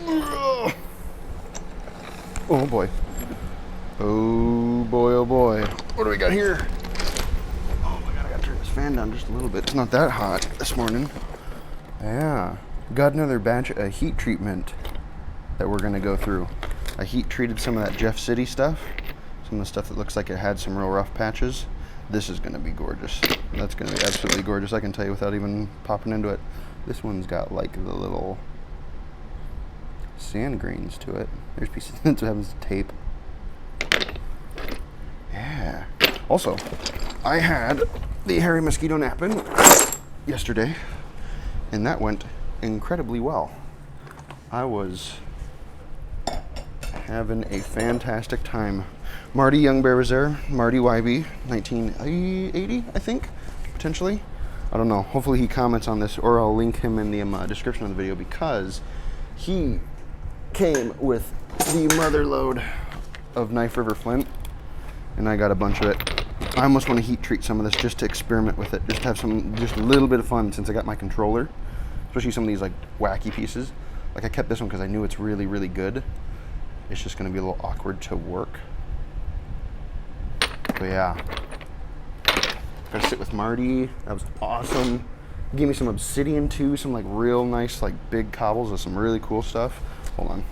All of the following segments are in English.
Oh boy. Oh boy, oh boy. What do we got here? Oh my god, I gotta turn this fan down just a little bit. It's not that hot this morning. Yeah. Got another batch of heat treatment that we're gonna go through. I heat treated some of that Jeff City stuff. Some of the stuff that looks like it had some real rough patches. This is gonna be gorgeous. That's gonna be absolutely gorgeous, I can tell you without even popping into it. This one's got like the little sand grains to it. There's pieces that have tape. Yeah. Also, I had the hairy mosquito napping yesterday, and that went incredibly well. I was having a fantastic time. Marty Young Bear was there. Marty YB, 1980, I think, potentially. I don't know. Hopefully he comments on this, or I'll link him in the description of the video, because he came with the mother load of Knife River Flint, and I got a bunch of it. I almost want to heat treat some of this just to experiment with it, just to have just a little bit of fun since I got my controller, especially some of these like wacky pieces. Like I kept this one because I knew it's really, really good. It's just going to be a little awkward to work. But yeah, got to sit with Marty. That was awesome. He gave me some obsidian too, some like real nice like big cobbles of some really cool stuff. Hold on.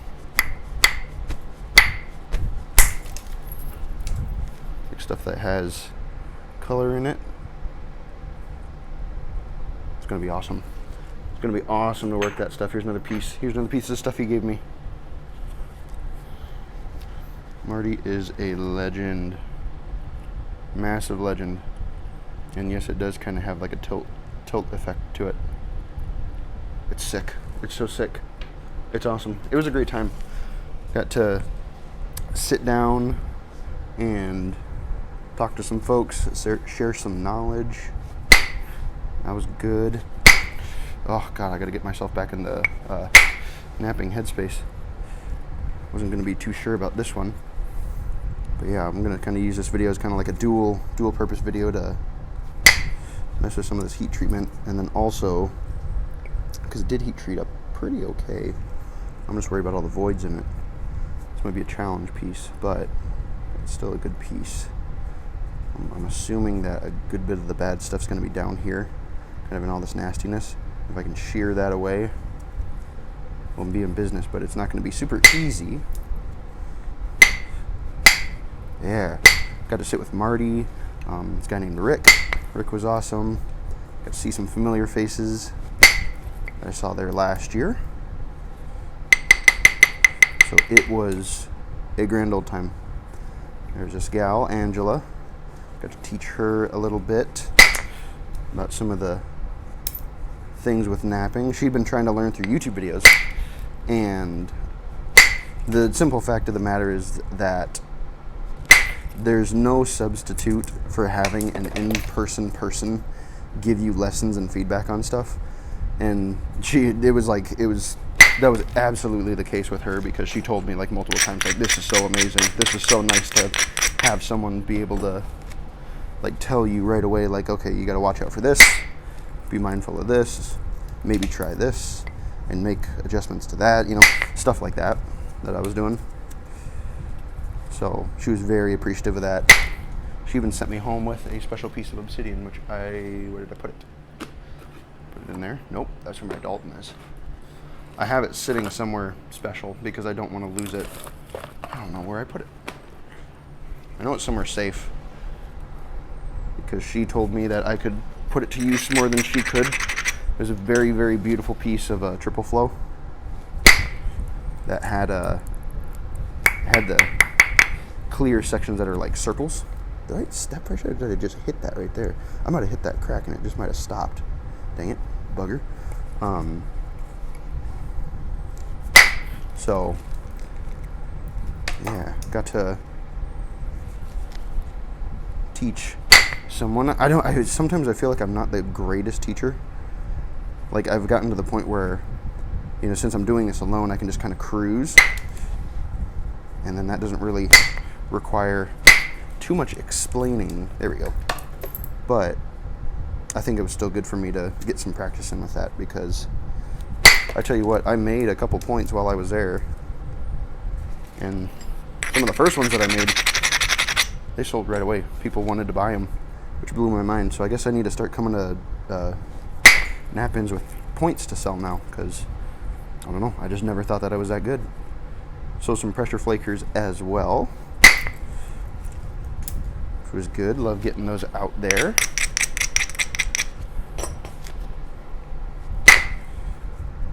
Like stuff that has color in it. It's gonna be awesome. It's gonna be awesome to work that stuff. Here's another piece. Here's another piece of stuff he gave me. Marty is a legend. Massive legend. And yes, it does kind of have like a tilt effect to it. It's sick. It's so sick. It's awesome. It was a great time. Got to sit down and talk to some folks, share some knowledge. That was good. Oh God, I gotta get myself back in the napping headspace. Wasn't gonna be too sure about this one. But yeah, I'm gonna kind of use this video as kind of like a dual purpose video to mess with some of this heat treatment, and then also because it did heat treat up pretty okay. I'm just worried about all the voids in it. This might be a challenge piece, but it's still a good piece. I'm assuming that a good bit of the bad stuff's going to be down here, kind of in all this nastiness. If I can shear that away, we'll be in business, but it's not going to be super easy. Yeah, got to sit with Marty, this guy named Rick. Rick was awesome. Got to see some familiar faces that I saw there last year. So it was a grand old time. There's this gal, Angela. Got to teach her a little bit about some of the things with napping. She'd been trying to learn through YouTube videos. And the simple fact of the matter is that there's no substitute for having an in-person person give you lessons and feedback on stuff. And that was absolutely the case with her, because she told me like multiple times, like, this is so amazing. This is so nice to have someone be able to like tell you right away, like, okay, you got to watch out for this, be mindful of this, maybe try this and make adjustments to that, you know, stuff like that I was doing. So she was very appreciative of that. She even sent me home with a special piece of obsidian, which where did I put it? Put it in there? Nope, that's where my Dalton is. I have it sitting somewhere special because I don't want to lose it. I don't know where I put it. I know it's somewhere safe, because she told me that I could put it to use more than she could. There's a very, very beautiful piece of triple flow that had the clear sections that are like circles. Did I step right there? Or did I just hit that right there? I might have hit that crack and it just might have stopped. Dang it, bugger. So yeah, got to teach someone. Sometimes I feel like I'm not the greatest teacher. Like, I've gotten to the point where, you know, since I'm doing this alone, I can just kind of cruise, and then that doesn't really require too much explaining. There we go. But I think it was still good for me to get some practice in with that, because I tell you what, I made a couple points while I was there. And some of the first ones that I made, they sold right away. People wanted to buy them, which blew my mind. So I guess I need to start coming to nap-ins with points to sell now, because I don't know, I just never thought that I was that good. So some pressure flakers as well, which was good. Love getting those out there.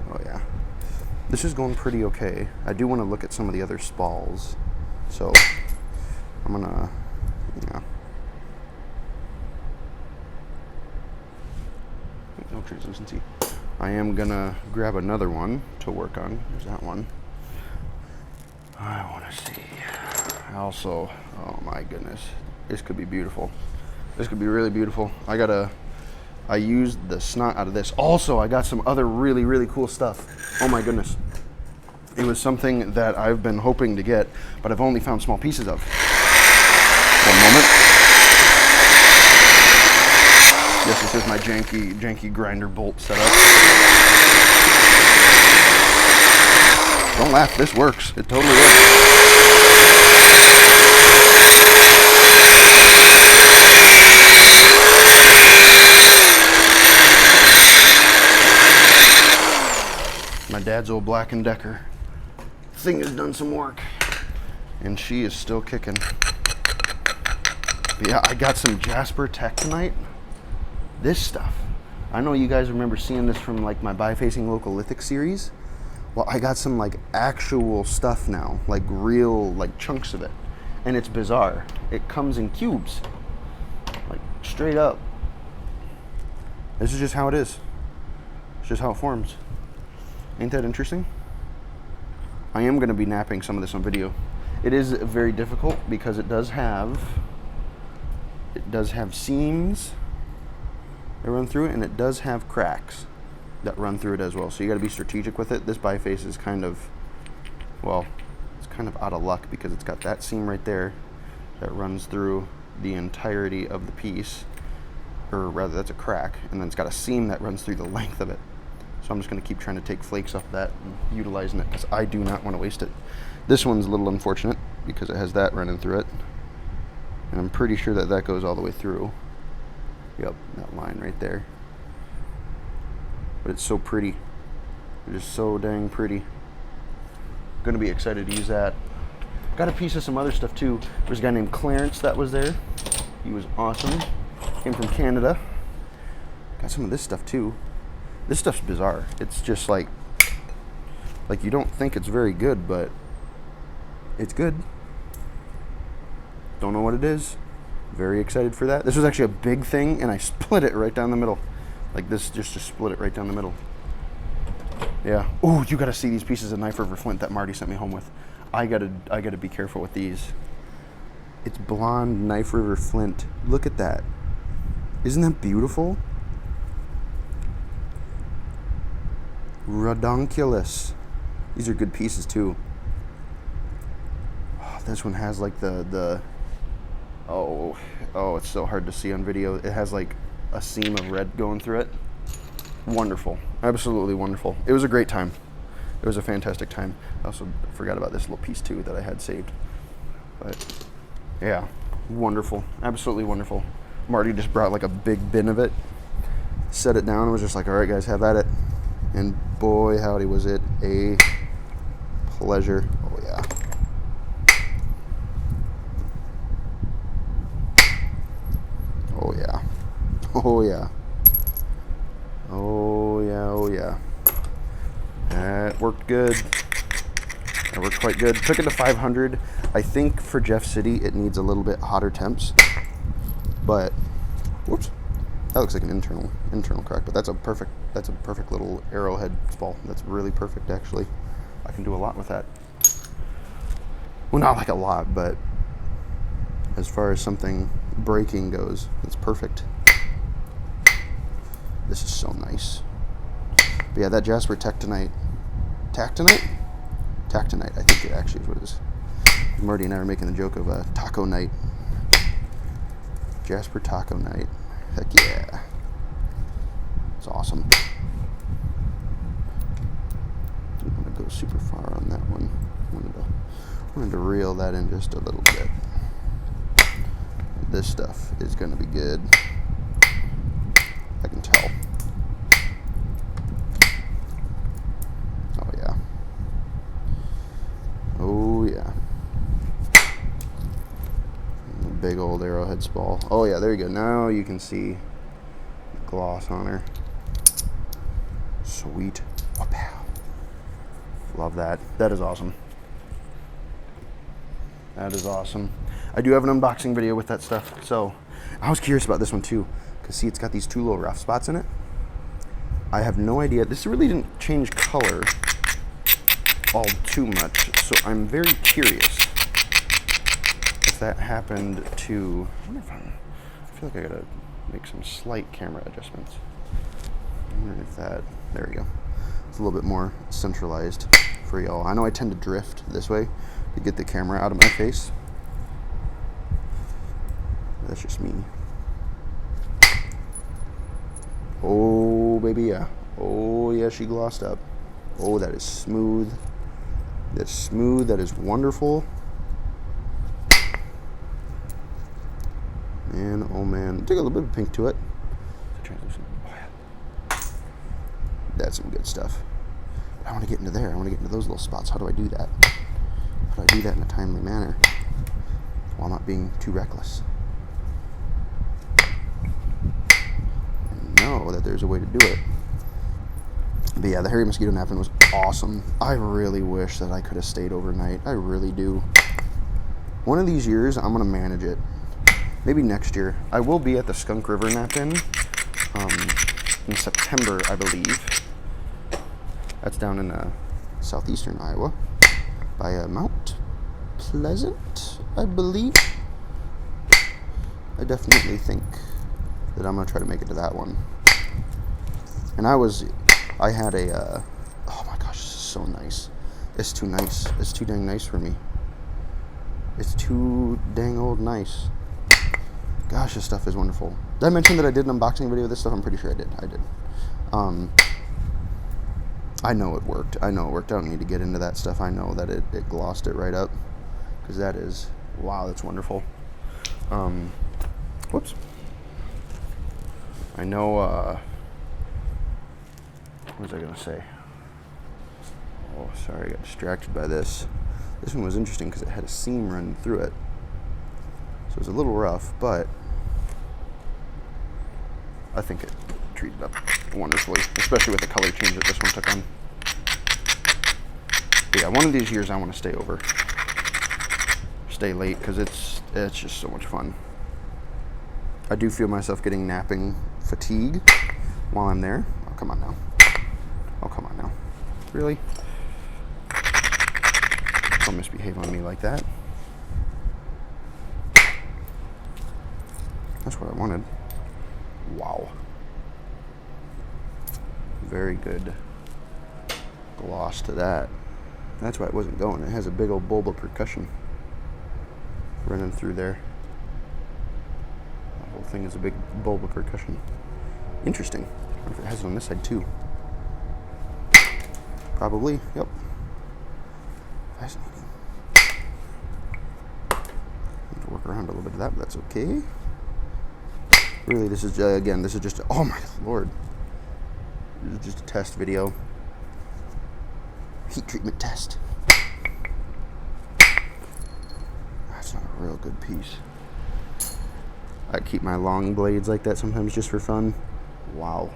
Oh yeah, this is going pretty okay. I do want to look at some of the other spalls, so I'm gonna, yeah. No translucency. I am gonna grab another one to work on. There's that one. I want to see. Also, oh my goodness, this could be beautiful. This could be really beautiful. I used the snot out of this. Also, I got some other really, really cool stuff. Oh my goodness. It was something that I've been hoping to get, but I've only found small pieces of. One moment. Yes, this is my janky grinder bolt setup. Don't laugh, this works. It totally works. My dad's old Black & Decker thing has done some work, and she is still kicking. But yeah, I got some Jasper Tectonite. This stuff, I know you guys remember seeing this from like my Bifacing Local Lithic series. Well, I got some like actual stuff now, like real like chunks of it, and it's bizarre. It comes in cubes, like straight up. This is just how it is. It's just how it forms. Ain't that interesting? I am going to be napping some of this on video. It is very difficult because it does have seams that run through it, and it does have cracks that run through it as well. So you got to be strategic with it. This biface is kind of, well, it's kind of out of luck because it's got that seam right there that runs through the entirety of the piece, or rather that's a crack, and then it's got a seam that runs through the length of it. So I'm just going to keep trying to take flakes off that and utilizing it because I do not want to waste it. This one's a little unfortunate because it has that running through it, and I'm pretty sure that that goes all the way through. Yep, that line right there. But it's so pretty. It's just so dang pretty. Gonna be excited to use that. Got a piece of some other stuff too. There's a guy named Clarence that was there. He was awesome. Came from Canada. Got some of this stuff too. This stuff's bizarre. It's just like you don't think it's very good, but it's good. Don't know what it is. Very excited for that. This was actually a big thing, and I split it right down the middle. Like this, just to split it right down the middle. Yeah. Oh, you gotta see these pieces of Knife River Flint that Marty sent me home with. I gotta be careful with these. It's blonde Knife River Flint. Look at that. Isn't that beautiful? Redonkulous. These are good pieces too. Oh, this one has like the oh, it's so hard to see on video. It has like a seam of red going through it. Wonderful. Absolutely wonderful. It was a great time. It was a fantastic time. I also forgot about this little piece too that I had saved. But yeah, wonderful. Absolutely wonderful. Marty just brought like a big bin of it, set it down, and was just like, all right guys, have at it. And boy, howdy was it a pleasure. Oh yeah. Oh yeah. Oh yeah. Oh yeah, oh yeah. That worked good. That worked quite good. Took it to 500. I think for Jeff City it needs a little bit hotter temps. But whoops. That looks like an internal crack, but that's a perfect little arrowhead spall. That's really perfect actually. I can do a lot with that. Well, not like a lot, but as far as something breaking goes, it's perfect. This is so nice. But yeah, that Jasper Tectonite, I think it actually is what it is. Marty and I were making a joke of a taco night. Jasper Taco Night. Heck yeah. It's awesome. go super far on that one. Wanted to reel that in just a little bit. This stuff is going to be good. I can tell. Oh yeah. Oh yeah. Big old arrowhead spall. Oh yeah, there you go. Now you can see the gloss on her. Sweet. Wow. Love that. That is awesome. That is awesome. I do have an unboxing video with that stuff. So I was curious about this one too, because see, it's got these two little rough spots in it. I have no idea. This really didn't change color all too much, so I'm very curious if that happened to. I feel like I gotta make some slight camera adjustments. I wonder if that. There we go. It's a little bit more centralized for y'all. I know I tend to drift this way to get the camera out of my face. That's just me. Oh, baby, yeah. Oh, yeah, she glossed up. Oh, that is smooth. That's smooth. That is wonderful. Man, oh man. Take a little bit of pink to it. Translucent. Oh, yeah. That's some good stuff. But I want to get into there. I want to get into those little spots. How do I do that? How do I do that in a timely manner while not being too reckless? Know that there's a way to do it. But yeah, the hairy mosquito napkin was awesome. I really wish that I could have stayed overnight. I really do. One of these years, I'm going to manage it. Maybe next year. I will be at the Skunk River Nap-In in September, I believe. That's down in southeastern Iowa by Mount Pleasant, I believe. I definitely think that I'm going to try to make it to that one. And I had a, oh my gosh, this is so nice. It's too nice. It's too dang nice for me. It's too dang old nice. Gosh, this stuff is wonderful. Did I mention that I did an unboxing video of this stuff? I'm pretty sure I did. I know it worked. I don't need to get into that stuff. I know that it glossed it right up. Because that is, wow, that's wonderful. Whoops. I know, what was I going to say? Oh, sorry, I got distracted by this. This one was interesting because it had a seam running through it. So it was a little rough, but I think it treated up wonderfully, especially with the color change that this one took on. But yeah, one of these years I want to stay over. Stay late, because it's just so much fun. I do feel myself getting napping fatigue while I'm there. Oh, come on now. Oh, come on now. Really? Don't misbehave on me like that. That's what I wanted. Wow. Very good gloss to that. That's why it wasn't going. It has a big old bulb of percussion running through there. The whole thing is a big bulb of percussion. Interesting. I wonder if it has it on this side too. Probably. Yep. Fascinating. Have to work around a little bit of that, but that's okay. Really, this is again. This is just. Oh my lord. This is just a test video. Heat treatment test. That's not a real good piece. I keep my long blades like that sometimes just for fun. Wow.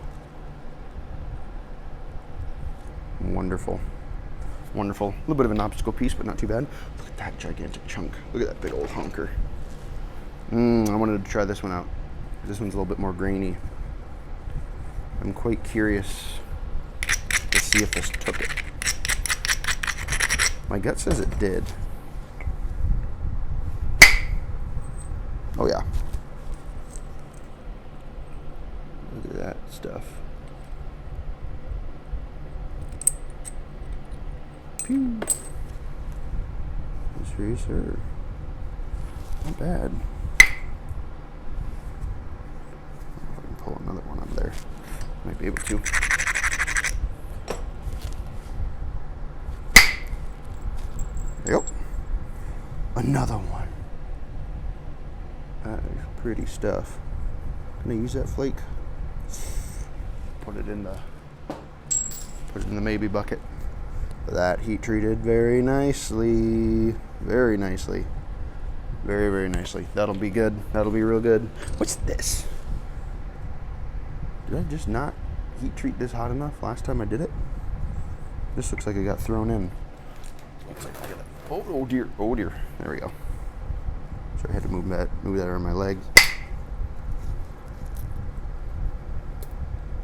Wonderful. Wonderful. A little bit of an obstacle piece, but not too bad. Look at that gigantic chunk. Look at that big old hunker. I wanted to try this one out. This one's a little bit more grainy. I'm quite curious to see if this took it. My gut says it did. Oh yeah. Look at that stuff. Pew. Yes, sir. Not bad. If I can pull another one up there. Might be able to. Yep. Another one. That is pretty stuff. Can I use that flake? Put it in the maybe bucket. That heat treated very nicely. Very nicely. Very, very nicely. That'll be good. That'll be real good. What's this? Did I just not heat treat this hot enough last time I did it? This looks like it got thrown in. Looks like I got it. Oh dear. Oh dear. There we go. So I had to move that around my leg.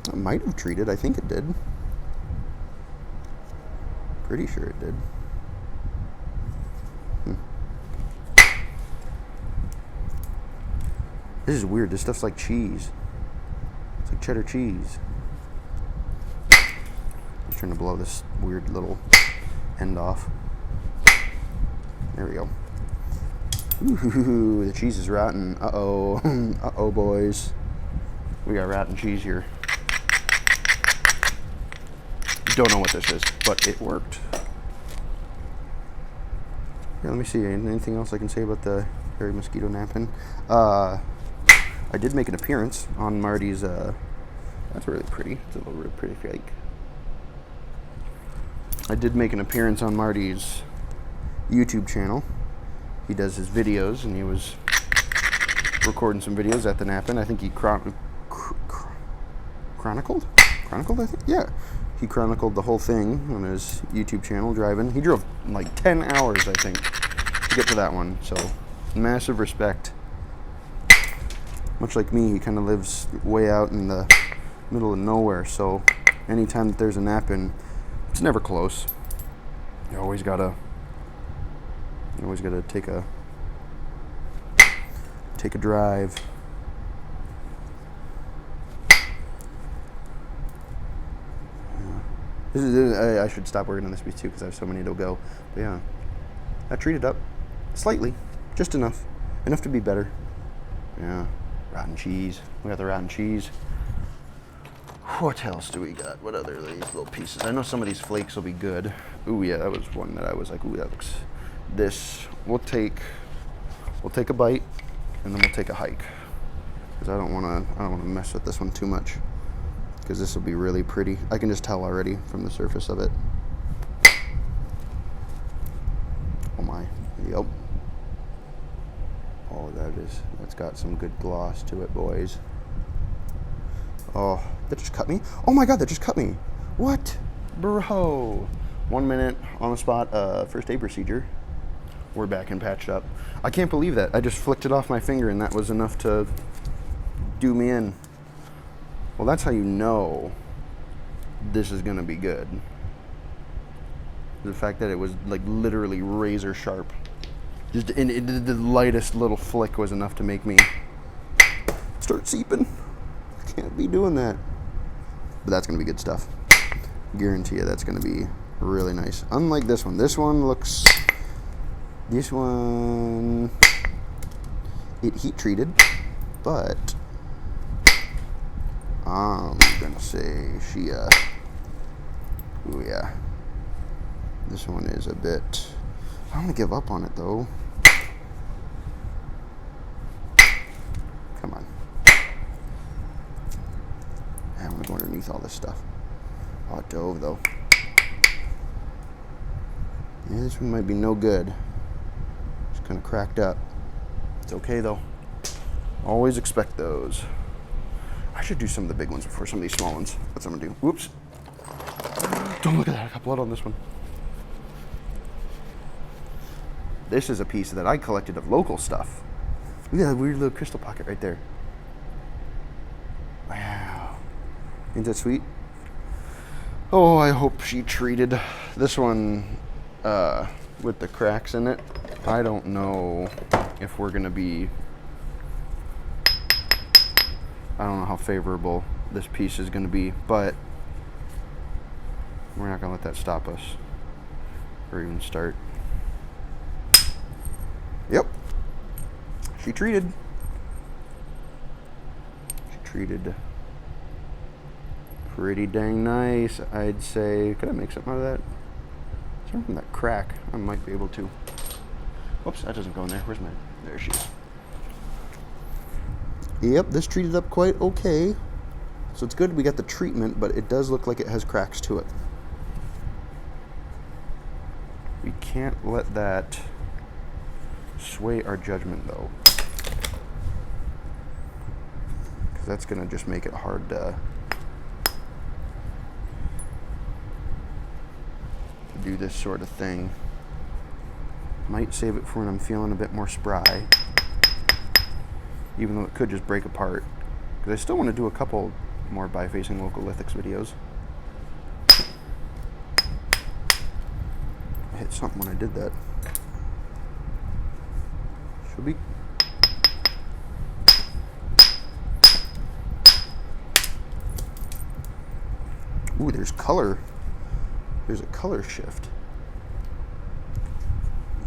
It might have treated. I think it did. Pretty sure it did. This is weird. This stuff's like cheese. It's like cheddar cheese. Just trying to blow this weird little end off. There we go. Ooh, the cheese is rotten. Uh-oh. Uh-oh, boys. We got rotten cheese here. Don't know what this is, but it worked. Here, let me see. Anything else I can say about the hairy mosquito napkin? I did make an appearance on Marty's, that's really pretty. It's a little really pretty fake. I did make an appearance on Marty's YouTube channel. He does his videos, and he was recording some videos at the napkin. I think he chronicled, I think? Yeah. He chronicled the whole thing on his YouTube channel, driving. He drove like 10 hours, I think, to get to that one. So, massive respect. Much like me, he kind of lives way out in the middle of nowhere. So, anytime that there's a nap-in, it's never close. You always gotta take a drive. I should stop working on this piece too because I have so many to go. But yeah, I treated up slightly, just enough to be better. Yeah, rotten cheese. We got the rotten cheese. What else do we got? What other these little pieces? I know some of these flakes will be good. Ooh yeah, that was one that I was like, ooh, that looks. This we'll take a bite and then we'll take a hike because I don't want to mess with this one too much. Because this will be really pretty. I can just tell already from the surface of it. Oh my, yep. Oh, that's got some good gloss to it, boys. Oh, that just cut me? Oh my God, that just cut me. What? Bro. 1 minute on the spot, first aid procedure. We're back and patched up. I can't believe that. I just flicked it off my finger and that was enough to do me in. Well, that's how you know this is gonna be good. The fact that it was like literally razor sharp. Just the lightest little flick was enough to make me start seeping. Can't be doing that. But that's gonna be good stuff. Guarantee you that's gonna be really nice. Unlike this one. This one, it heat treated, but I'm gonna say ooh yeah. This one is a bit, I don't wanna give up on it though. Come on. I wanna go underneath all this stuff. Oh, it dove though. Yeah, this one might be no good. It's kinda cracked up. It's okay though. Always expect those. I should do some of the big ones before some of these small ones. That's what I'm gonna do. Whoops. Don't look at that. I got blood on this one. This is a piece that I collected of local stuff. Look at that weird little crystal pocket right there. Wow. Isn't that sweet? Oh, I hope she treated this one with the cracks in it. I don't know if we're gonna be, I don't know how favorable this piece is going to be, but we're not going to let that stop us or even start. Yep. She treated. She treated pretty dang nice, I'd say. Could I make something out of that? Aside from that crack, I might be able to. Whoops, that doesn't go in there. Where's my? There she is. Yep, this treated up quite okay. So it's good we got the treatment, but it does look like it has cracks to it. We can't let that sway our judgment, though. Because that's going to just make it hard to do this sort of thing. Might save it for when I'm feeling a bit more spry, even though it could just break apart, because I still want to do a couple more bifacing local lithics videos. I hit something when I did that. Should be. Ooh, there's color. There's a color shift.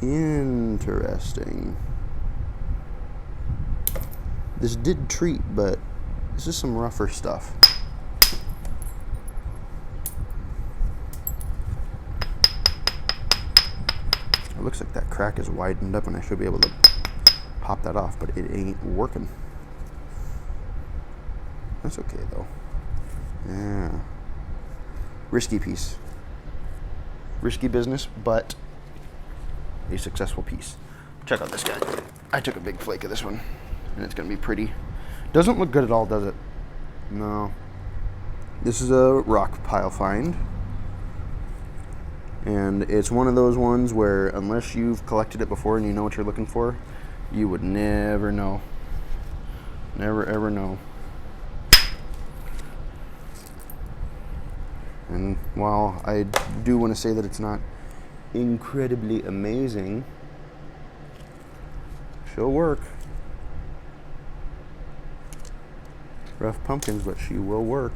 Interesting. This did treat, but this is some rougher stuff. It looks like that crack is widened up and I should be able to pop that off, but it ain't working. That's okay though. Yeah. Risky piece. Risky business, but a successful piece. Check out this guy. I took a big flake of this one, and it's gonna be pretty. Doesn't look good at all, does it? No. This is a rock pile find, and it's one of those ones where unless you've collected it before and you know what you're looking for, you would never know. Never ever know. And while I do want to say that it's not incredibly amazing, she'll work. Rough pumpkins, but she will work.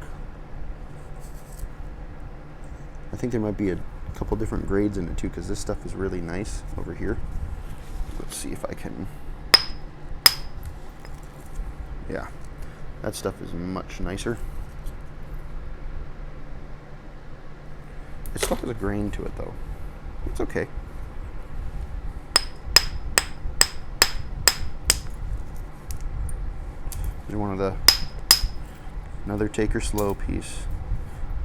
I think there might be a couple different grades in it too, because this stuff is really nice over here. Let's see if I can. Yeah, that stuff is much nicer. It still has a grain to it though. It's okay. Here's one of the another take her slow piece.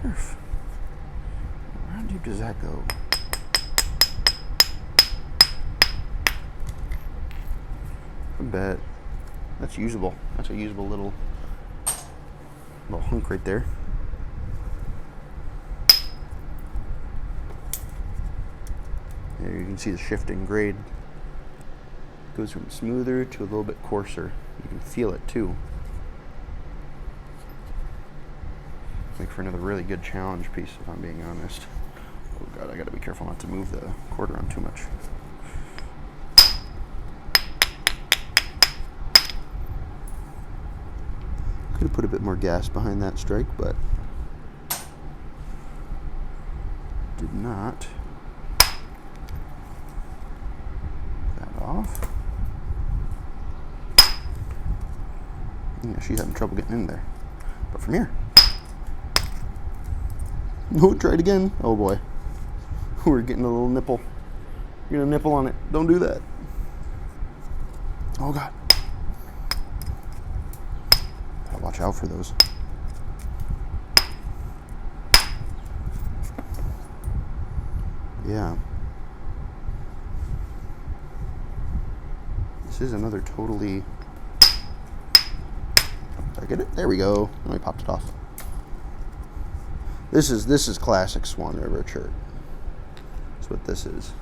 How deep does that go? I bet that's usable. That's a usable little hunk right there. There you can see the shifting grade. It goes from smoother to a little bit coarser. You can feel it too. Make for another really good challenge piece, if I'm being honest. Oh god, I gotta be careful not to move the cord around too much. Could have put a bit more gas behind that strike, but did not. Off. Yeah, she's having trouble getting in there. But from here. No, try it again. Oh boy. We're getting a little nipple. You're gonna nipple on it. Don't do that. Oh god. Gotta watch out for those. Yeah. This is another totally. Did I get it? There we go. Let me pop it off. This is classic Swan River Chert. That's what this is.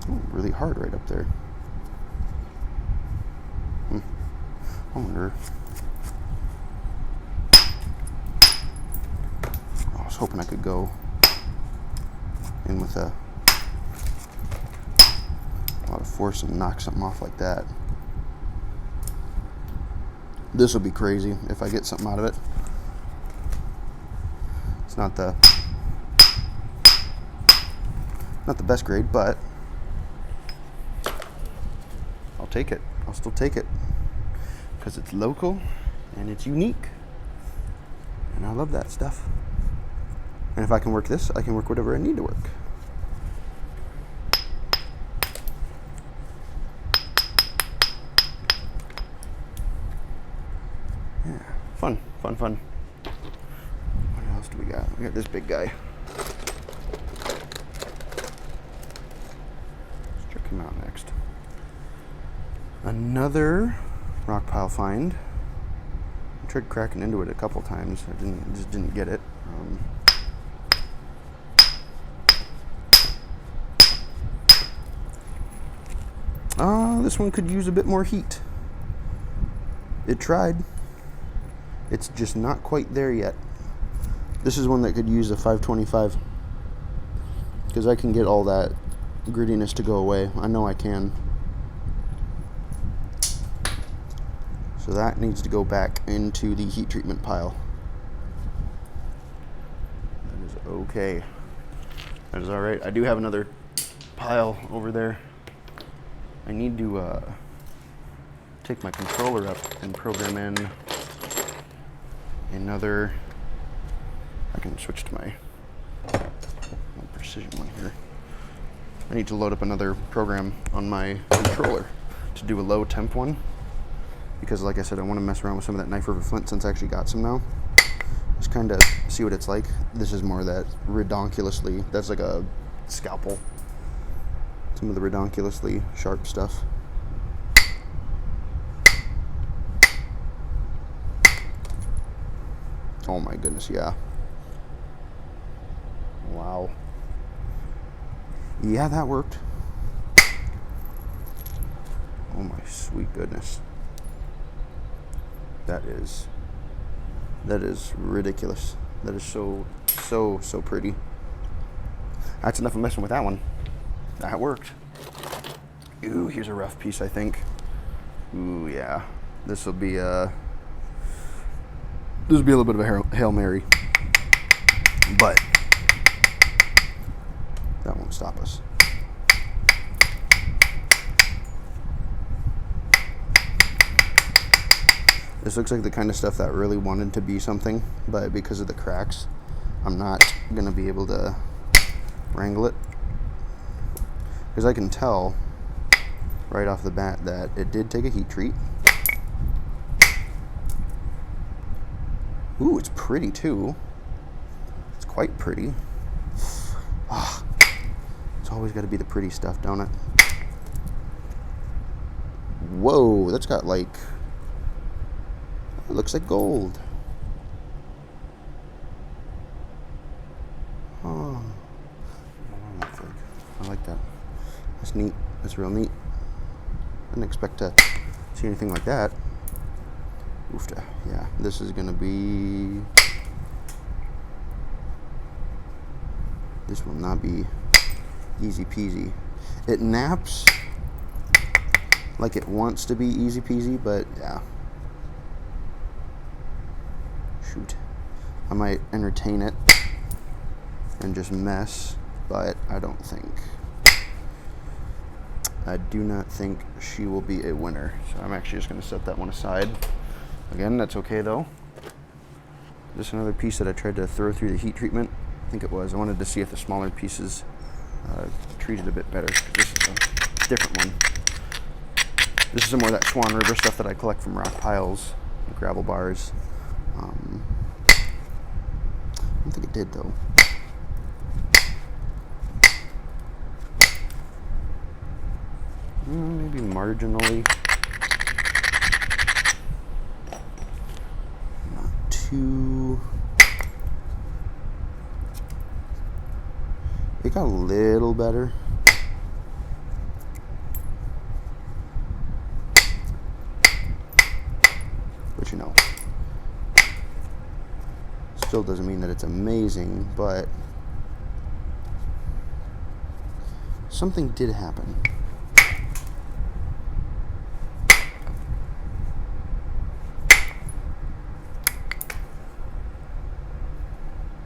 Oh, really hard right up there. I wonder. I was hoping I could go in with a lot of force and knock something off like that. This will be crazy if I get something out of it. It's not the best grade, but I'll take it. I'll still take it because it's local and it's unique, and I love that stuff. And if I can work this, I can work whatever I need to work. Yeah, fun. What else do we got? We got this big guy. Let's check him out next. Another rock pile find. I tried cracking into it a couple times. I just didn't get it. This one could use a bit more heat. It tried. It's just not quite there yet. This is one that could use a 525, because I can get all that grittiness to go away. I know I can. So that needs to go back into the heat treatment pile. That is okay. That is all right. I do have another pile over there. I need to take my controller up and program in another. I can switch to my precision one here. I need to load up another program on my controller to do a low temp one, because like I said, I want to mess around with some of that knife river flint since I actually got some now. Just kind of see what it's like. This is more that redonkulously, that's like a scalpel. Some of the redonkulously sharp stuff. Oh my goodness, yeah. Wow. Yeah, that worked. Oh my sweet goodness. That is ridiculous. That is so pretty. That's enough of messing with that one. That worked. Ooh, here's a rough piece, I think. Ooh, yeah. This will be a little bit of a Hail Mary. But that won't stop us. This looks like the kind of stuff that really wanted to be something, but because of the cracks, I'm not going to be able to wrangle it. Because I can tell right off the bat that it did take a heat treat. Ooh, it's pretty too. It's quite pretty. Ah, it's always got to be the pretty stuff, don't it? Whoa, that's got like, it looks like gold. Oh, I like that. That's neat. That's real neat. I didn't expect to see anything like that. Oofta. Yeah, this is gonna be. This will not be easy peasy. It naps like it wants to be easy peasy, but yeah. Shoot. I might entertain it and just mess, but I do not think she will be a winner. So I'm actually just gonna set that one aside. Again, that's okay though. Just another piece that I tried to throw through the heat treatment. I think it was. I wanted to see if the smaller pieces treated a bit better. This is a different one. This is some more of that Swan River stuff that I collect from rock piles, gravel bars. I don't think it did though. Maybe marginally. Not too. It got a little better. But you know, still doesn't mean that it's amazing, but something did happen.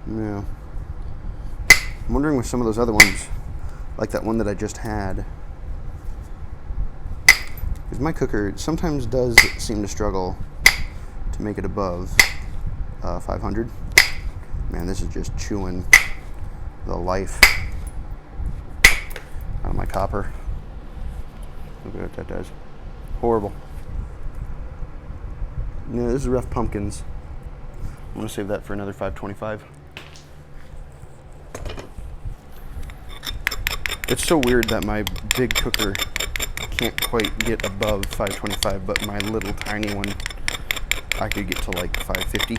Yeah. I'm wondering with some of those other ones, like that one that I just had, because Because my cooker sometimes does seem to struggle to make it above 500. Man, this is just chewing the life out of my copper. Look at what that does. Horrible. Yeah, this is rough pumpkins. I'm gonna save that for another 525. It's so weird that my big cooker can't quite get above 525, but my little tiny one, I could get to like 550.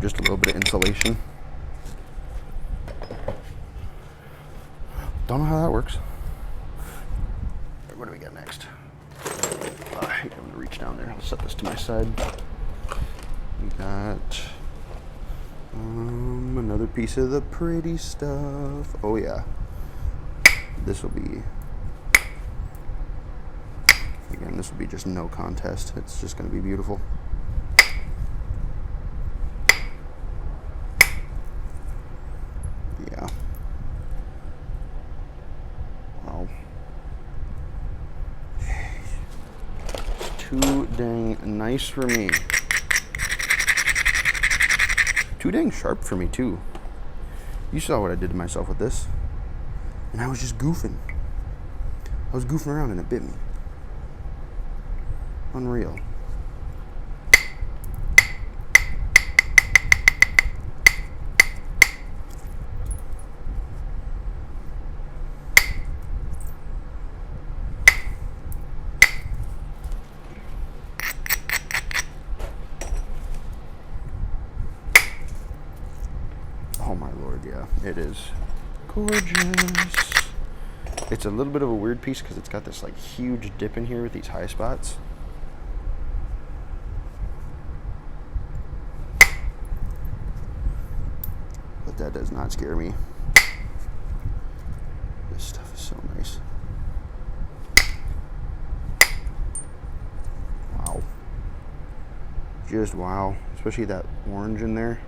Just a little bit of insulation. Don't know how that works. What do we got next? I'm gonna reach down there. I'll set this to my side. We got another piece of the pretty stuff. Oh yeah. This will be, again, this will be just no contest. It's just gonna be beautiful. Yeah. Wow. Too dang nice for me. Too dang sharp for me too. You saw what I did to myself with this. And I was just goofing. I was goofing around and it bit me. Unreal. Oh my Lord, yeah, it is gorgeous. It's a little bit of a weird piece because it's got this like huge dip in here with these high spots. But that does not scare me. This stuff is so nice. Wow. Just wow. Especially that orange in there.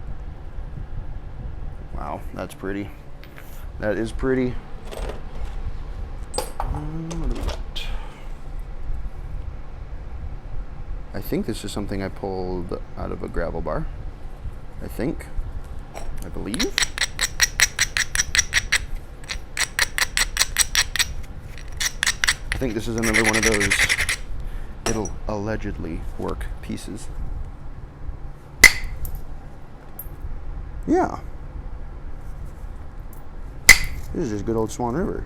Wow, that's pretty. That is pretty. What do we got? I think this is something I pulled out of a gravel bar. I believe. I think this is another one of those it'll allegedly work pieces. Yeah. This is just good old Swan River.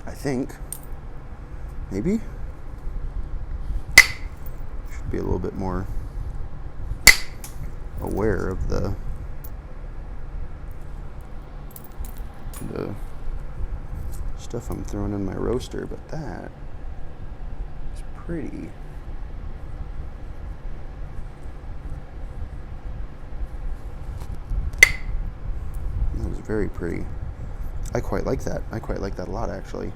I think. Maybe. Should be a little bit more aware of the stuff I'm throwing in my roaster, but that is pretty. That is very pretty. I quite like that. I quite like that a lot, actually.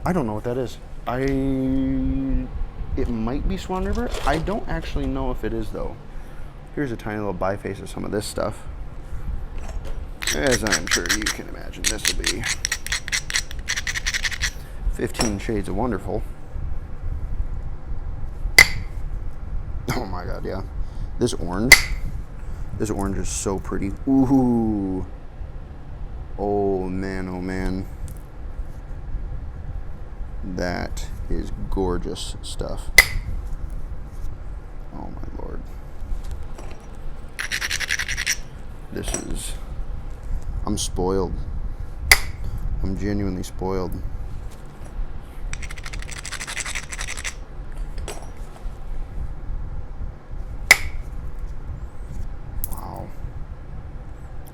I don't know what that is. It might be Swan River. I don't actually know if it is, though. Here's a tiny little biface of some of this stuff. As I'm sure you can imagine, this will be 15 Shades of Wonderful. Oh my God, yeah. This orange is so pretty. Ooh. Oh man, oh man. That is gorgeous stuff. Oh my Lord. I'm spoiled. I'm genuinely spoiled.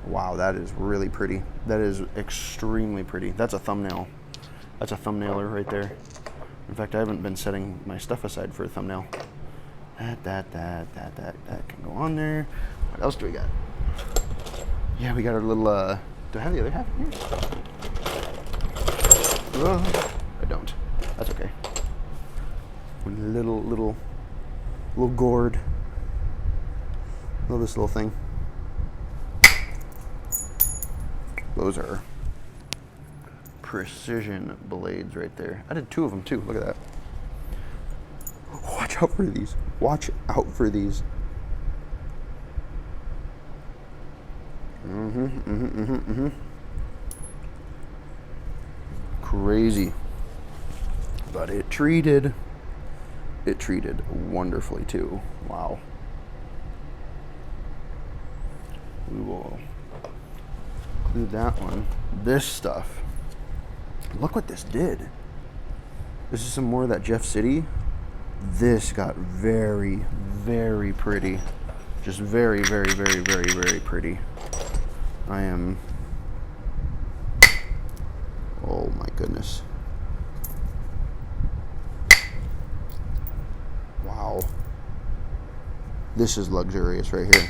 Wow, that is really pretty. That is extremely pretty. That's a thumbnail. That's a thumbnailer right there. In fact, I haven't been setting my stuff aside for a thumbnail. That can go on there. What else do we got? Yeah, we got our little, do I have the other half in here? I don't. That's okay. Little gourd. Love this little thing. Those are precision blades right there. I did 2 of them too. Look at that. Watch out for these. Watch out for these. Crazy. But it treated wonderfully too. Wow. We will include that one. This stuff. Look what this did. This is some more of that Jeff City. This got very, very pretty. Just very, very, very, very, very pretty. I am... Oh my goodness. Wow. This is luxurious right here.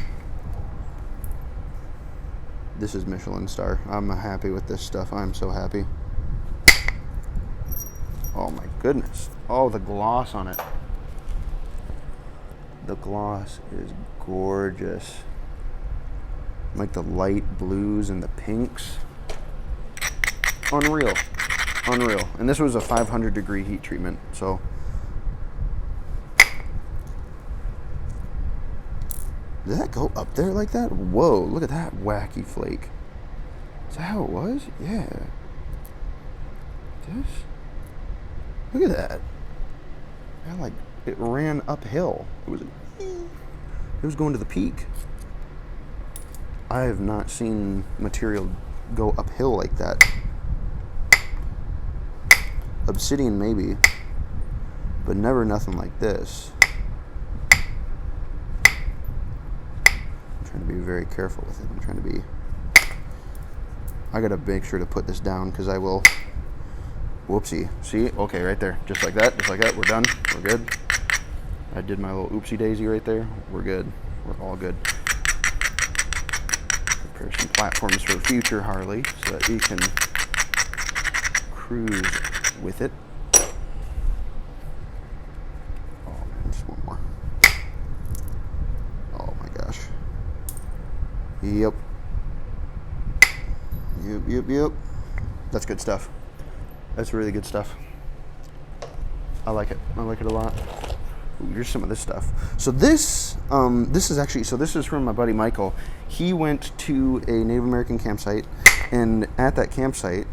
This is Michelin star. I'm happy with this stuff. I'm so happy. Oh my goodness. Oh, the gloss on it. The gloss is gorgeous. Like the light blues and the pinks. Unreal. Unreal. And this was a 500-degree heat treatment, so... Did that go up there like that? Whoa, look at that wacky flake. Is that how it was? Yeah. This? Look at that. Yeah, like, it ran uphill. It was going to the peak. I have not seen material go uphill like that. Obsidian maybe, but never nothing like this. I'm trying to be very careful with it. I'm trying to be... I gotta make sure to put this down because I will... Whoopsie. See? Okay, right there. Just like that. Just like that. We're done. We're good. I did my little oopsie daisy right there. We're good. We're all good. Prepare some platforms for future Harley so that we can cruise with it. Oh man, just one more. Oh my gosh. Yep. Yep. That's good stuff. That's really good stuff. I like it. I like it a lot. Ooh, here's some of this stuff. So this is actually, so this is from my buddy Michael. He went to a Native American campsite, and at that campsite,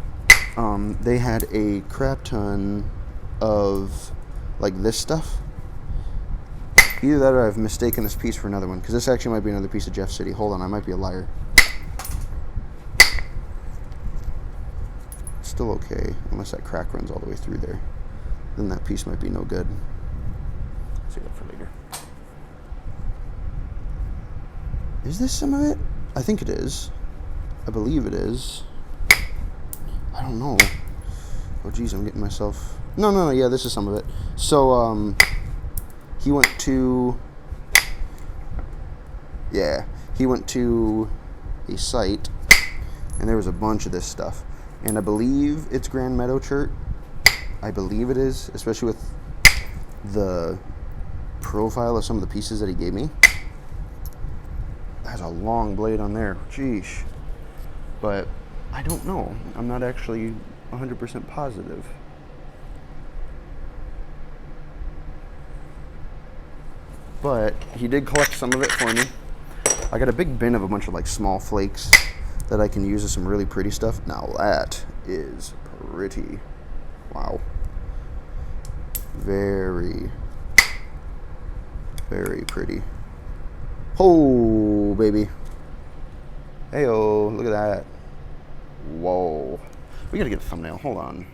they had a crap ton of like this stuff. Either that or I've mistaken this piece for another one, because this actually might be another piece of Jeff City. Hold on, I might be a liar. Still okay, unless that crack runs all the way through there. Then that piece might be no good. Save that for later. Is this some of it? I think it is. I believe it is. I don't know. Oh geez, I'm getting myself... No, yeah, this is some of it. So, he went to... Yeah, he went to a site, and there was a bunch of this stuff. And I believe it's Grand Meadow Chert. I believe it is, especially with the profile of some of the pieces that he gave me. That's a long blade on there. Sheesh. But I don't know. I'm not actually 100% positive. But he did collect some of it for me. I got a big bin of a bunch of like small flakes that I can use as some really pretty stuff. Now that is pretty. Wow. Very, very pretty. Oh, baby. Hey-oh, look at that. Whoa. We gotta get a thumbnail. Hold on.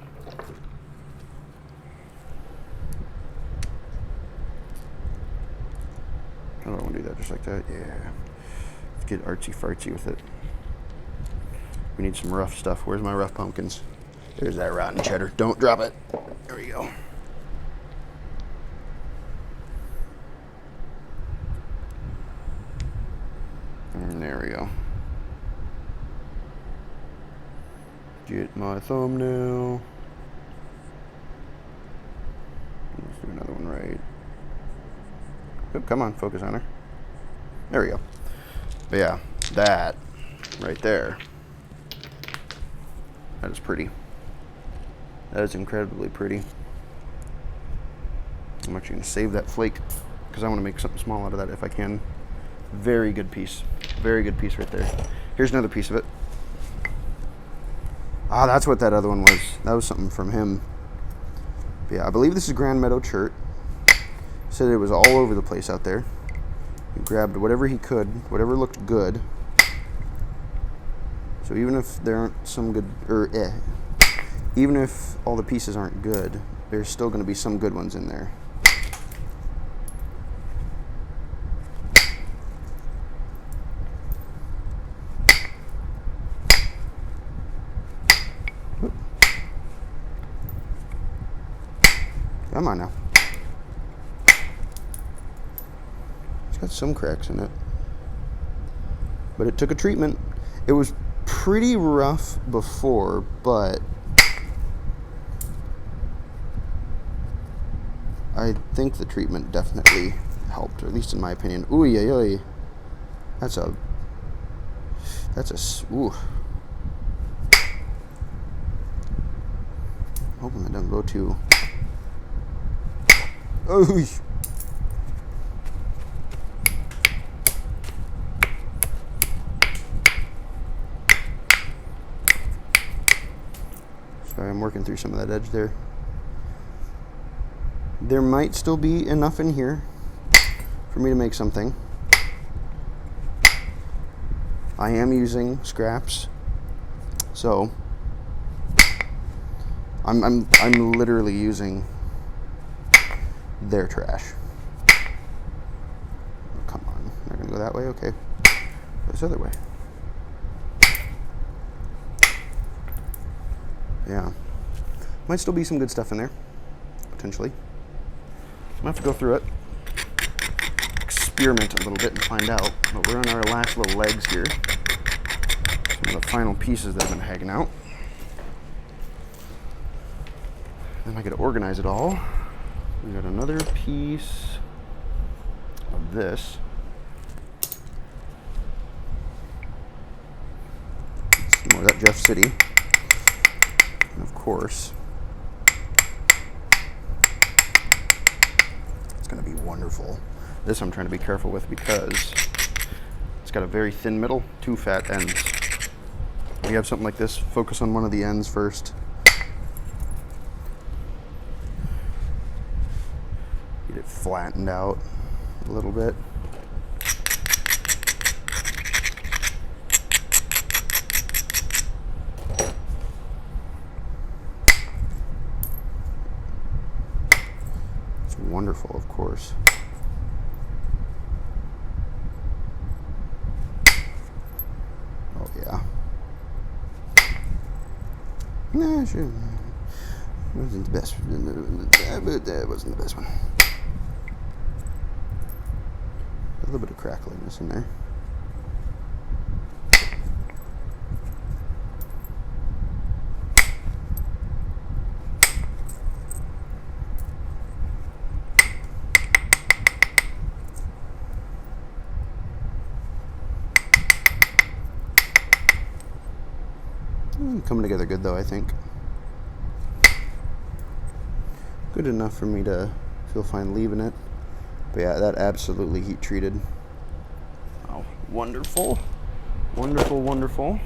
How do I want to do that? Just like that? Yeah. Let's get artsy-fartsy with it. We need some rough stuff. Where's my rough pumpkins? There's that rotten cheddar. Don't drop it. There we go. And there we go. Get my thumbnail. Let's do another one right. Oop, come on, focus on her. There we go. But yeah, that right there. That is pretty. That is incredibly pretty. I'm actually going to save that flake because I want to make something small out of that if I can. Very good piece. Very good piece right there. Here's another piece of it. Ah, that's what that other one was. That was something from him. But yeah, I believe this is Grand Meadow Chert. Said it was all over the place out there. He grabbed whatever he could, whatever looked good. So even if there aren't some good, even if all the pieces aren't good, there's still going to be some good ones in there. Oop. Come on now. It's got some cracks in it. But it took a treatment. It was pretty rough before, but I think the treatment definitely helped, or at least in my opinion. Ooh, yeah. Ooh. Hoping that doesn't go too. Oh. Sorry, I'm working through some of that edge there. There might still be enough in here for me to make something. I am using scraps, so I'm literally using their trash. Oh, come on, they're gonna go that way. Okay, go this other way. Yeah, might still be some good stuff in there, potentially. I'm gonna have to go through it, experiment a little bit and find out. But we're on our last little legs here. Some of the final pieces that have been hanging out. Then I gotta organize it all. We got another piece of this. Some more of that Jeff City. And of course, it's gonna be wonderful. This I'm trying to be careful with because it's got a very thin middle, 2 fat ends. When you have something like this, focus on one of the ends first. Get it flattened out a little bit. It's wonderful, of course. Nah, sure. It wasn't the best, but that wasn't the best one. A little bit of crackliness in there. Coming together good though, I think. Good enough for me to feel fine leaving it. But yeah, that absolutely heat treated. Oh, wonderful. Wonderful, wonderful.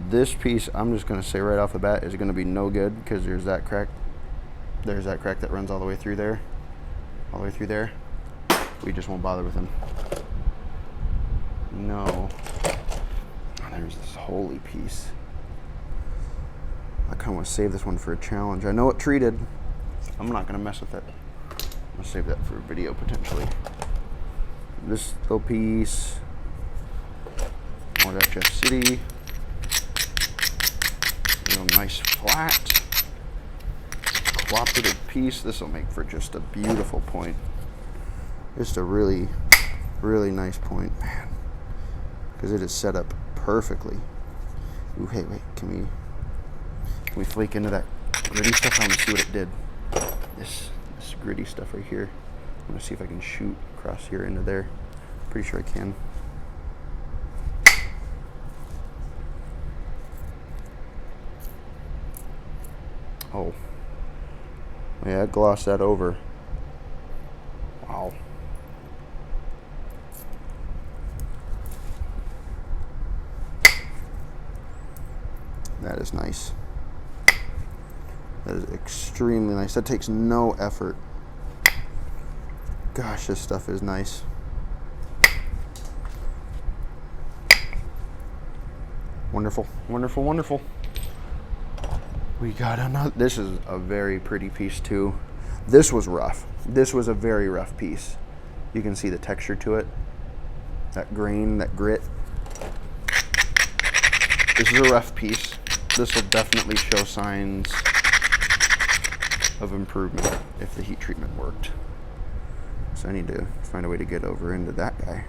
This piece, I'm just gonna say right off the bat, is gonna be no good because there's that crack. There's that crack that runs all the way through there. All the way through there. We just won't bother with them. No. Oh, there's this holy piece. I kind of want to save this one for a challenge. I know it treated. I'm not going to mess with it. I'm going to save that for a video potentially. This little piece. More of that Jeff City. Real nice flat. Cooperative piece. This will make for just a beautiful point. Just a really, really nice point, man. Because it is set up perfectly. Ooh, hey, wait, can we flake into that gritty stuff? I want to see what it did. This gritty stuff right here. I'm going to see if I can shoot across here into there. Pretty sure I can. Oh. Yeah, gloss that over. Wow. That is nice. That is extremely nice. That takes no effort. Gosh, this stuff is nice. Wonderful, wonderful, wonderful. We got another. This is a very pretty piece too. This was rough. This was a very rough piece. You can see the texture to it. That grain, that grit. This is a rough piece. This will definitely show signs of improvement if the heat treatment worked. So I need to find a way to get over into that guy.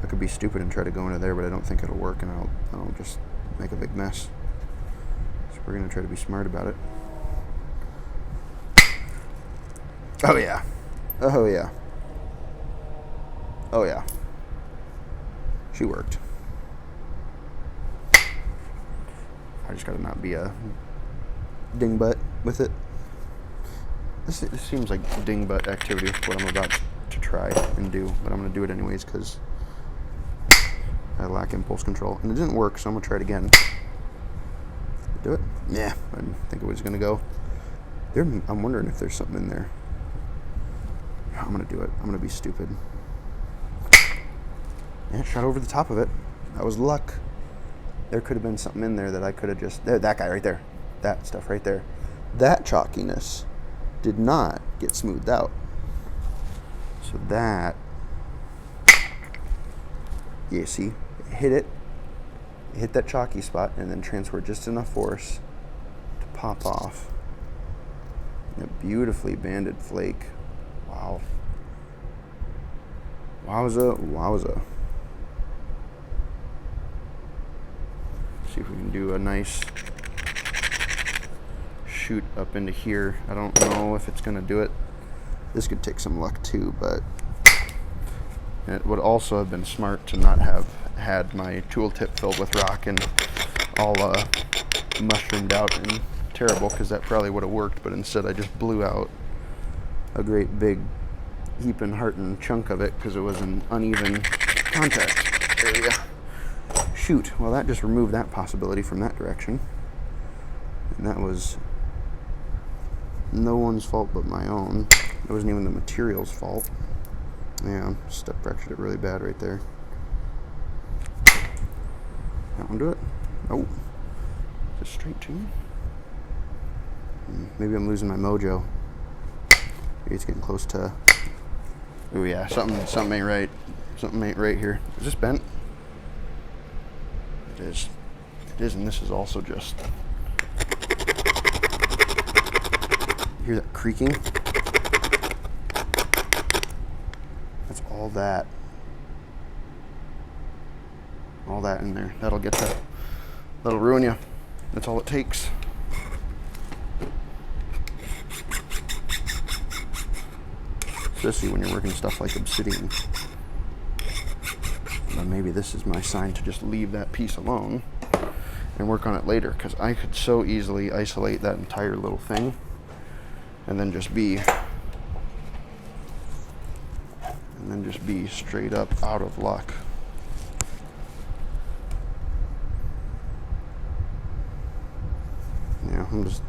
I could be stupid and try to go into there, but I don't think it'll work, and I'll just make a big mess. So we're gonna try to be smart about it. Oh yeah. Oh yeah. Oh yeah. She worked. I just gotta not be a dingbutt with it. This seems like dingbutt activity, what I'm about to try and do, but I'm gonna do it anyways because I lack impulse control. And it didn't work, so I'm gonna try it again. Do it? Yeah, I didn't think it was gonna go. I'm wondering if there's something in there. I'm gonna do it. I'm gonna be stupid. Yeah, shot over the top of it. That was luck. There could have been something in there that I could have just... There, that guy right there. That stuff right there. That chalkiness did not get smoothed out. So that... Yeah, see? It hit that chalky spot, and then transferred just enough force to pop off. And a beautifully banded flake. Wow. Wowza, wowza. See if we can do a nice shoot up into here. I don't know if it's gonna do it. This could take some luck too, but it would also have been smart to not have had my tool tip filled with rock and all mushroomed out and terrible, because that probably would have worked, but instead I just blew out a great big heaping heartin' chunk of it because it was an uneven contact area. Shoot, well that just removed that possibility from that direction. And that was no one's fault but my own. It wasn't even the material's fault. Yeah, step fractured it really bad right there. That one do it? Oh, just straight to me. Maybe I'm losing my mojo. Maybe it's getting close to... Oh yeah, something ain't right. Something ain't right here. Is this bent? It is. It is, and this is also just... You hear that creaking? That's all that. All that in there. That'll get that. That'll ruin you. That's all it takes. Especially when you're working stuff like obsidian. But maybe this is my sign to just leave that piece alone and work on it later, because I could so easily isolate that entire little thing and then just be straight up out of luck. Yeah, I'm just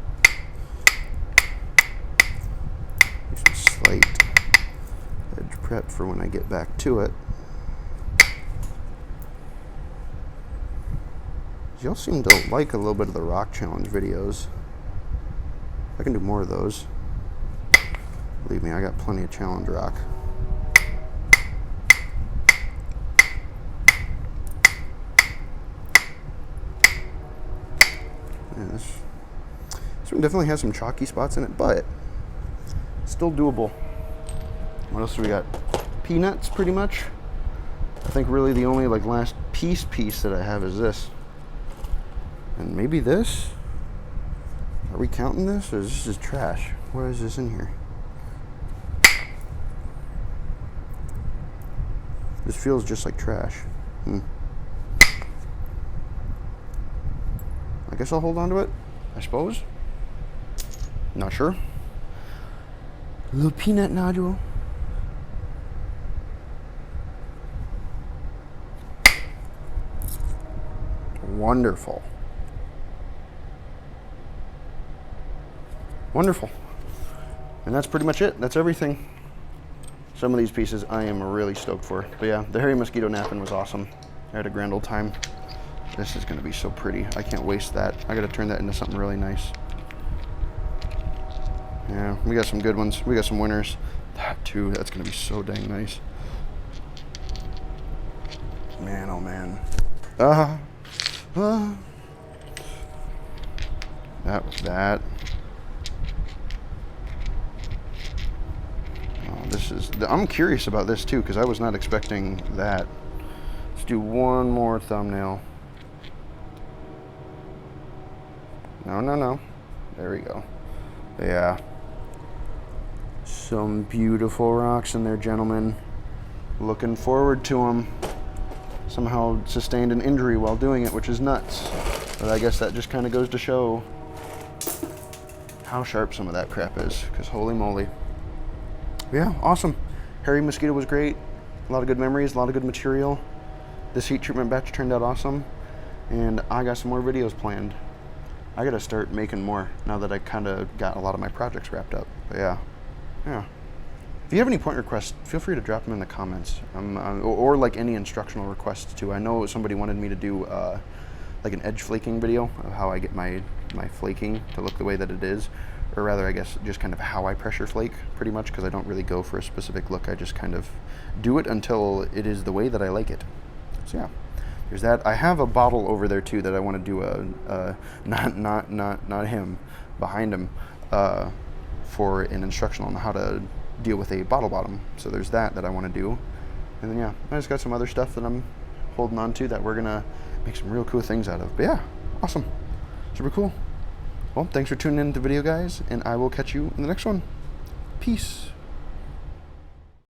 some slight edge prep for when I get back to it. Y'all seem to like a little bit of the rock challenge videos. I can do more of those. Believe me, I got plenty of challenge rock. Yeah, this one definitely has some chalky spots in it, but still doable. What else do we got? Peanuts, pretty much. I think really the only like last piece that I have is this. And maybe this? Are we counting this, or is this just trash? What is this in here? This feels just like trash. I guess I'll hold on to it, I suppose. Not sure. A little peanut nodule. Wonderful. Wonderful. And that's pretty much it. That's everything. Some of these pieces I am really stoked for. But yeah, the hairy mosquito napkin was awesome. I had a grand old time. This is gonna be so pretty. I can't waste that. I gotta turn that into something really nice. Yeah, we got some good ones. We got some winners. That too, that's gonna be so dang nice. Man, oh man. That was that. Oh, this is, I'm curious about this too, because I was not expecting that. Let's do one more thumbnail. No. There we go. Yeah. Some beautiful rocks in there, gentlemen. Looking forward to them. Somehow sustained an injury while doing it, which is nuts. But I guess that just kind of goes to show how sharp some of that crap is, because holy moly. Yeah, awesome. Hairy mosquito was great. A lot of good memories, a lot of good material. This heat treatment batch turned out awesome. And I got some more videos planned. I gotta start making more now that I kind of got a lot of my projects wrapped up. But yeah. If you have any point requests, feel free to drop them in the comments. Or like any instructional requests too. I know somebody wanted me to do like an edge flaking video of how I get my flaking to look the way that it is. Or rather, I guess, just kind of how I pressure flake, pretty much, because I don't really go for a specific look. I just kind of do it until it is the way that I like it. So yeah, there's that. I have a bottle over there too that I want to do not him, behind him, for an instructional on how to deal with a bottle bottom. So there's that I want to do. And then yeah, I just got some other stuff that I'm holding on to that we're gonna make some real cool things out of. But yeah, awesome, super cool. Well, thanks for tuning in to the video, guys, and I will catch you in the next one. Peace.